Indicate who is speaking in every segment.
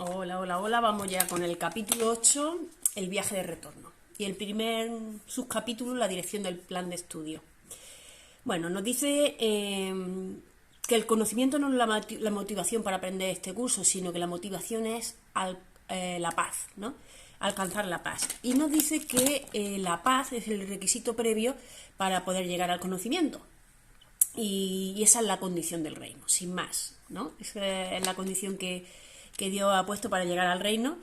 Speaker 1: Hola, hola, hola. Vamos ya con el capítulo 8, el viaje de retorno. Y el primer subcapítulo, la dirección del plan de estudio. Bueno, nos dice que el conocimiento no es la motivación para aprender este curso, sino que la motivación es la paz, ¿no? Alcanzar la paz. Y nos dice que la paz es el requisito previo para poder llegar al conocimiento. Y esa es la condición del reino, sin más, ¿no? Esa es la condición que Dios ha puesto para llegar al reino,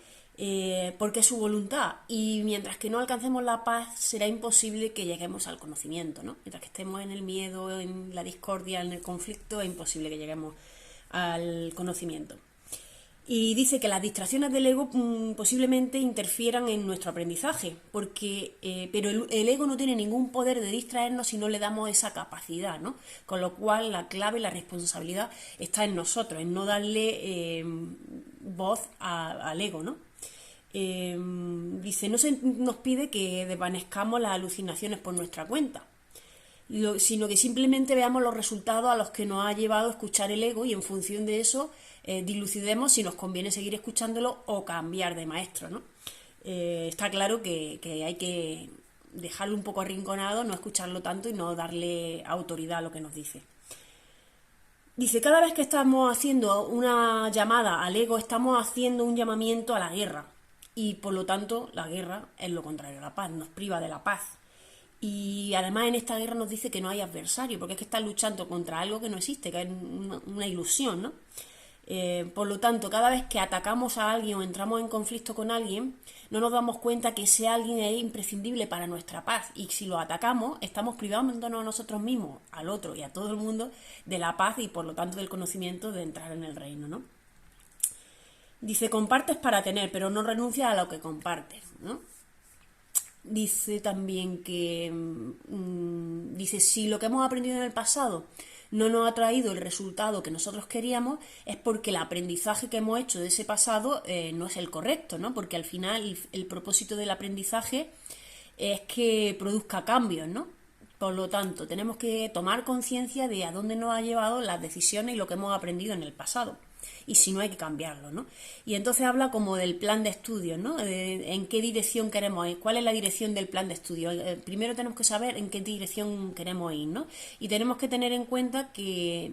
Speaker 1: porque es su voluntad. Y mientras que no alcancemos la paz, será imposible que lleguemos al conocimiento, ¿no? Mientras que estemos en el miedo, en la discordia, en el conflicto, es imposible que lleguemos al conocimiento. Y dice que las distracciones del ego posiblemente interfieran en nuestro aprendizaje, pero el ego no tiene ningún poder de distraernos si no le damos esa capacidad, ¿no? Con lo cual la clave y la responsabilidad está en nosotros, en no darle voz al ego, ¿no? Dice, no se nos pide que desvanezcamos las alucinaciones por nuestra cuenta, sino que simplemente veamos los resultados a los que nos ha llevado a escuchar el ego y en función de eso dilucidemos si nos conviene seguir escuchándolo o cambiar de maestro, ¿no? Está claro que hay que dejarlo un poco arrinconado, no escucharlo tanto y no darle autoridad a lo que nos dice. Dice, cada vez que estamos haciendo una llamada al ego, estamos haciendo un llamamiento a la guerra. Y por lo tanto, la guerra es lo contrario a la paz, nos priva de la paz. Y además en esta guerra nos dice que no hay adversario, porque es que estás luchando contra algo que no existe, que es una ilusión, ¿no? Por lo tanto, cada vez que atacamos a alguien o entramos en conflicto con alguien, no nos damos cuenta que ese alguien es imprescindible para nuestra paz. Y si lo atacamos, estamos privándonos a nosotros mismos, al otro y a todo el mundo de la paz y por lo tanto del conocimiento de entrar en el reino, ¿no? Dice, compartes para tener, pero no renuncias a lo que compartes, ¿no? Dice también que dice, si lo que hemos aprendido en el pasado no nos ha traído el resultado que nosotros queríamos, es porque el aprendizaje que hemos hecho de ese pasado no es el correcto, ¿no? Porque al final el propósito del aprendizaje es que produzca cambios, ¿no? Por lo tanto, tenemos que tomar conciencia de a dónde nos ha llevado las decisiones y lo que hemos aprendido en el pasado. Y si no, hay que cambiarlo, ¿no? Y entonces habla como del plan de estudios, ¿no? En qué dirección queremos ir, cuál es la dirección del plan de estudios. Primero tenemos que saber en qué dirección queremos ir, ¿no? Y tenemos que tener en cuenta que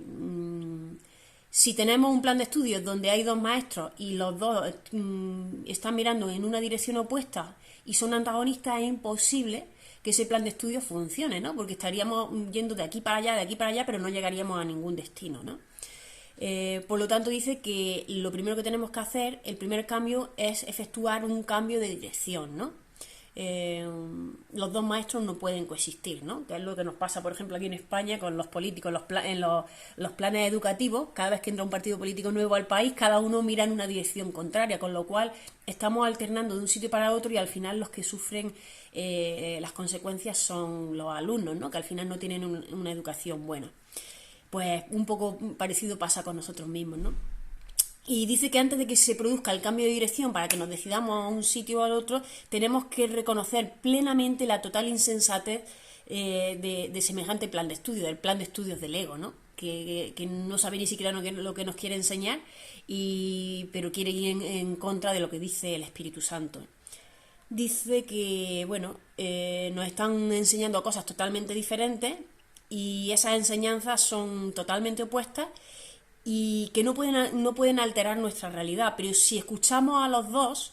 Speaker 1: si tenemos un plan de estudios donde hay dos maestros y los dos están mirando en una dirección opuesta y son antagonistas, es imposible que ese plan de estudios funcione, ¿no? Porque estaríamos yendo de aquí para allá, pero no llegaríamos a ningún destino, ¿no? Por lo tanto dice que lo primero que tenemos que hacer, el primer cambio, es efectuar un cambio de dirección, ¿no? Los dos maestros no pueden coexistir, ¿no? Que es lo que nos pasa, por ejemplo, aquí en España con los políticos, en los planes educativos. Cada vez que entra un partido político nuevo al país, cada uno mira en una dirección contraria, con lo cual estamos alternando de un sitio para otro y al final los que sufren las consecuencias son los alumnos, ¿no? Que al final no tienen una educación buena. Pues un poco parecido pasa con nosotros mismos, ¿no? Y dice que antes de que se produzca el cambio de dirección para que nos decidamos a un sitio o al otro, tenemos que reconocer plenamente la total insensatez de semejante plan de estudio, del plan de estudios del ego, ¿no? Que no sabe ni siquiera lo que nos quiere enseñar, pero quiere ir en contra de lo que dice el Espíritu Santo. Dice que, bueno, nos están enseñando cosas totalmente diferentes y esas enseñanzas son totalmente opuestas y que no pueden alterar nuestra realidad, pero si escuchamos a los dos,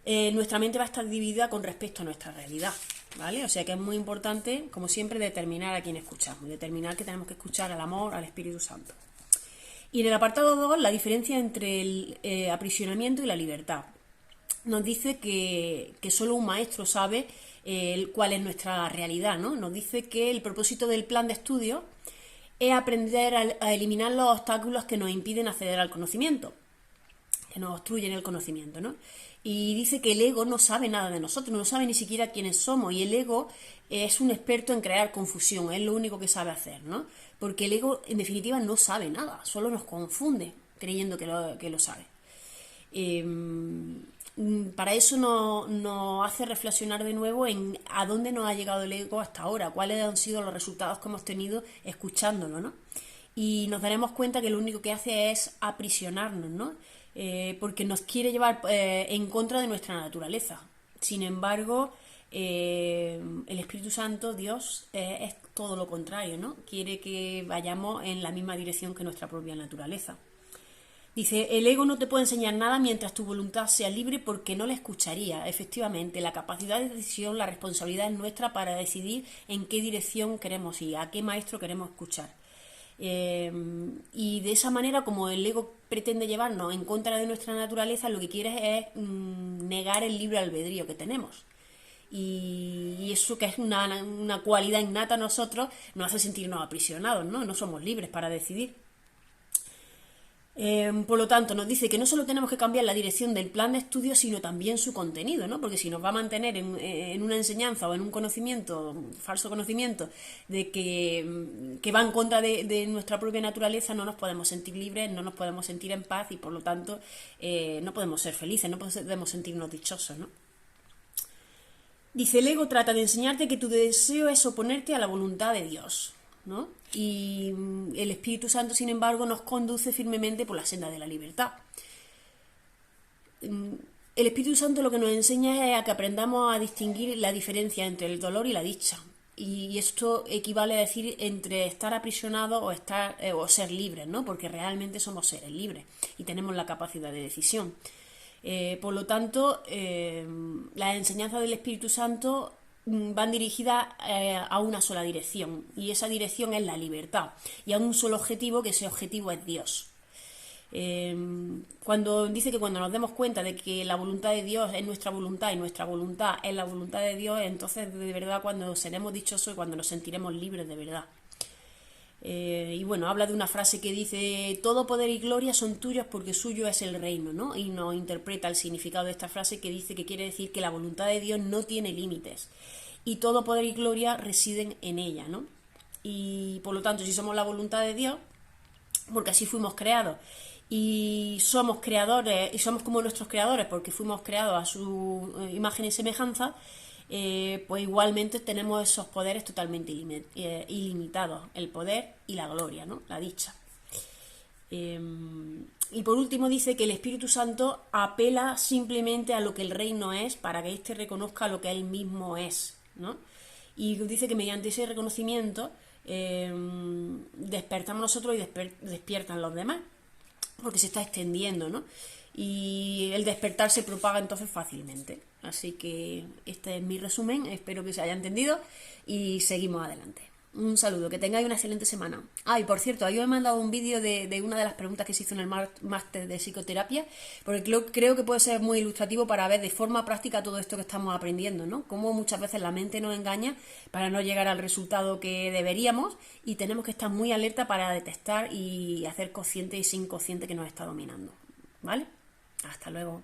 Speaker 1: nuestra mente va a estar dividida con respecto a nuestra realidad, ¿vale? O sea que es muy importante, como siempre, determinar a quién escuchamos, determinar que tenemos que escuchar al amor, al Espíritu Santo. Y en el apartado 2, la diferencia entre el aprisionamiento y la libertad. Nos dice que solo un maestro sabe cuál es nuestra realidad, ¿no? Nos dice que el propósito del plan de estudio es aprender a eliminar los obstáculos que nos impiden acceder al conocimiento, que nos obstruyen el conocimiento, ¿no? Y dice que el ego no sabe nada de nosotros, no sabe ni siquiera quiénes somos, y el ego es un experto en crear confusión, es lo único que sabe hacer, ¿no? Porque el ego, en definitiva, no sabe nada, solo nos confunde creyendo que lo sabe. Para eso nos hace reflexionar de nuevo en a dónde nos ha llegado el ego hasta ahora, cuáles han sido los resultados que hemos tenido escuchándolo, ¿no? Y nos daremos cuenta que lo único que hace es aprisionarnos, ¿no? porque nos quiere llevar en contra de nuestra naturaleza. Sin embargo, el Espíritu Santo, Dios, es todo lo contrario, ¿no? Quiere que vayamos en la misma dirección que nuestra propia naturaleza. Dice, el ego no te puede enseñar nada mientras tu voluntad sea libre porque no le escucharía. Efectivamente, la capacidad de decisión, la responsabilidad es nuestra para decidir en qué dirección queremos ir, a qué maestro queremos escuchar. Y de esa manera, como el ego pretende llevarnos en contra de nuestra naturaleza, lo que quiere es negar el libre albedrío que tenemos. Y eso, que es una cualidad innata a nosotros, nos hace sentirnos aprisionados, ¿no? No somos libres para decidir. Por lo tanto, nos dice que no solo tenemos que cambiar la dirección del plan de estudio, sino también su contenido, ¿no? Porque si nos va a mantener en una enseñanza o en un conocimiento, un falso conocimiento, de que va en contra de nuestra propia naturaleza, no nos podemos sentir libres, no nos podemos sentir en paz y, por lo tanto, no podemos ser felices, no podemos sentirnos dichosos, ¿no? Dice, el ego trata de enseñarte que tu deseo es oponerte a la voluntad de Dios, ¿no? Y el Espíritu Santo, sin embargo, nos conduce firmemente por la senda de la libertad. El Espíritu Santo lo que nos enseña es a que aprendamos a distinguir la diferencia entre el dolor y la dicha. Y esto equivale a decir entre estar aprisionados o ser libres, ¿no? Porque realmente somos seres libres y tenemos la capacidad de decisión. Por lo tanto, las enseñanzas del Espíritu Santo van dirigidas a una sola dirección, y esa dirección es la libertad, y a un solo objetivo, que ese objetivo es Dios. Cuando dice que cuando nos demos cuenta de que la voluntad de Dios es nuestra voluntad y nuestra voluntad es la voluntad de Dios, entonces de verdad cuando seremos dichosos y cuando nos sentiremos libres de verdad. Y bueno, habla de una frase que dice, todo poder y gloria son tuyos porque suyo es el reino, ¿no? Y nos interpreta el significado de esta frase, que dice que quiere decir que la voluntad de Dios no tiene límites y todo poder y gloria residen en ella, ¿no? Y por lo tanto, si somos la voluntad de Dios, porque así fuimos creados, y somos creadores, y somos como nuestros creadores porque fuimos creados a su imagen y semejanza, pues igualmente tenemos esos poderes totalmente ilimitados, el poder y la gloria, ¿no? La dicha. Y por último dice que el Espíritu Santo apela simplemente a lo que el reino es para que éste reconozca lo que él mismo es, ¿no? Y dice que mediante ese reconocimiento despertamos nosotros y despiertan los demás, porque se está extendiendo, ¿no? Y el despertar se propaga entonces fácilmente. Así que este es mi resumen, espero que se haya entendido y seguimos adelante. Un saludo, que tengáis una excelente semana. Y por cierto, yo he mandado un vídeo de una de las preguntas que se hizo en el máster de psicoterapia, porque creo que puede ser muy ilustrativo para ver de forma práctica todo esto que estamos aprendiendo, ¿no? Cómo muchas veces la mente nos engaña para no llegar al resultado que deberíamos, y tenemos que estar muy alerta para detectar y hacer consciente y sin consciente que nos está dominando, ¿vale? Hasta luego.